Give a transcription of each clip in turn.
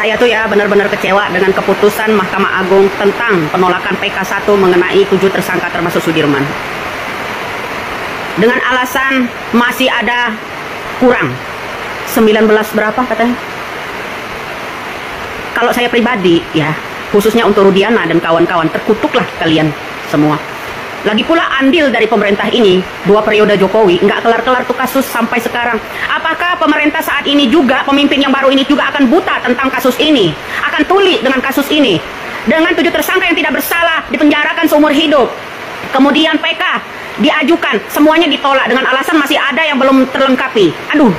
Saya tuh ya benar-benar kecewa dengan keputusan Mahkamah Agung tentang penolakan PK1 mengenai 7 tersangka termasuk Sudirman. Dengan alasan masih ada kurang 19 berapa katanya. Kalau saya pribadi ya, khususnya untuk Rudiana dan kawan-kawan, terkutuklah kalian semua. Lagi pula andil dari pemerintah ini 2 periode Jokowi nggak kelar-kelar tuh kasus sampai sekarang. Apakah pemerintah saat ini juga, pemimpin yang baru ini juga akan buta tentang kasus ini, akan tuli dengan kasus ini, dengan 7 tersangka yang tidak bersalah dipenjarakan seumur hidup, kemudian PK diajukan, semuanya ditolak dengan alasan masih ada yang belum terlengkapi. Aduh,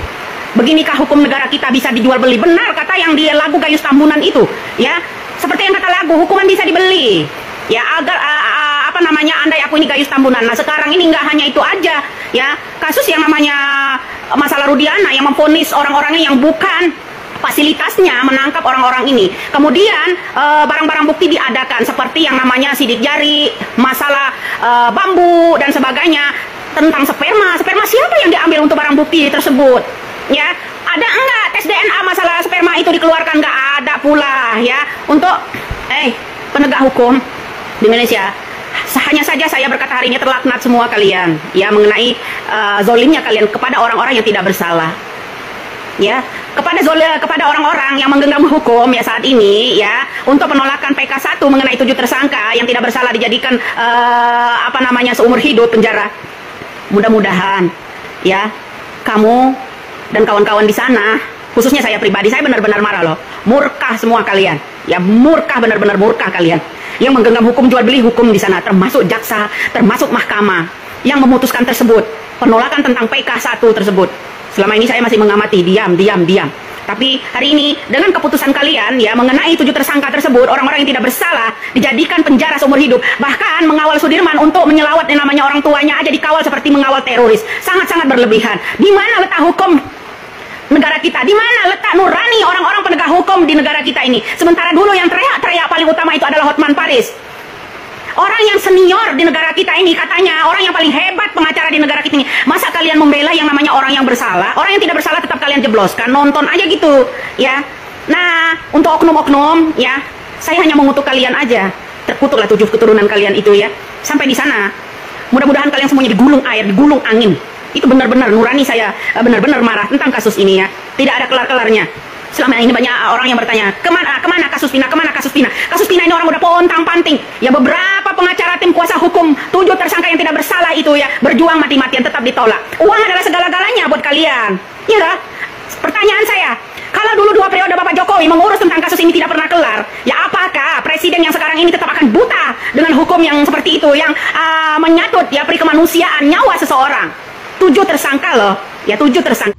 beginikah hukum negara kita bisa dijual beli? Benar kata yang di lagu Gayus Tambunan itu, ya, seperti yang kata lagu, hukuman bisa dibeli, ya, agar apa namanya, andai aku ini Gayus Tambunan. Nah sekarang ini nggak hanya itu aja, ya, kasus yang namanya masalah Rudiana yang memvonis orang-orangnya yang bukan fasilitasnya menangkap orang-orang ini. Kemudian barang-barang bukti diadakan seperti yang namanya sidik jari, masalah bambu dan sebagainya, tentang sperma. Sperma siapa yang diambil untuk barang bukti tersebut? Ya, ada enggak tes DNA masalah sperma itu dikeluarkan? Nggak ada pula, ya. Untuk penegak hukum di Indonesia, hanya saja saya berkata hari ini terlaknat semua kalian, ya, mengenai zolimnya kalian kepada orang-orang yang tidak bersalah, ya, kepada orang-orang yang menggenggam hukum ya saat ini, ya, untuk penolakan PK1 mengenai 7 tersangka yang tidak bersalah dijadikan apa namanya, seumur hidup penjara. Mudah-mudahan ya kamu dan kawan-kawan di sana, khususnya saya pribadi, saya benar-benar marah loh, murka semua kalian, ya, murka, benar-benar murka kalian yang menggenggam hukum jual beli hukum di sana, termasuk jaksa, termasuk mahkamah yang memutuskan tersebut, penolakan tentang PK1 tersebut. Selama ini saya masih mengamati, diam. Tapi hari ini dengan keputusan kalian ya mengenai 7 tersangka tersebut, orang-orang yang tidak bersalah dijadikan penjara seumur hidup, bahkan mengawal Sudirman untuk menyelawat yang namanya orang tuanya aja dikawal seperti mengawal teroris, sangat-sangat berlebihan. Di mana letak hukum negara kita? Di mana letak nurani orang-orang penegak hukum di negara kita ini? Sementara dulu yang teriak-teriak paling utama itu adalah Hotman Paris, orang yang senior di negara kita ini, katanya orang yang paling hebat pengacara di negara kita ini. Masa kalian membela yang namanya orang yang bersalah? Orang yang tidak bersalah tetap kalian jebloskan, nonton aja gitu, ya. Nah, untuk oknum-oknum, ya, saya hanya mengutuk kalian aja. Terkutuklah 7 keturunan kalian itu, ya. Sampai di sana, mudah-mudahan kalian semuanya digulung air, digulung angin. Itu benar-benar nurani saya, benar-benar marah tentang kasus ini, ya. Tidak ada kelar-kelarnya. Selama ini banyak orang yang bertanya, kemana kasus Pina, kemana kasus Pina? Kasus Pina ini orang udah pontang-panting. Ya, beberapa pengacara tim kuasa hukum 7 tersangka yang tidak bersalah itu, ya, berjuang mati-matian tetap ditolak. Uang adalah segala-galanya buat kalian. Ya dah? Pertanyaan saya, kalau dulu 2 periode Bapak Jokowi mengurus tentang kasus ini tidak pernah kelar, ya apakah presiden yang sekarang ini tetap akan buta dengan hukum yang seperti itu, yang menyatut ya peri kemanusiaan, nyawa seseorang? 7 tersangka loh, ya, 7 tersangka.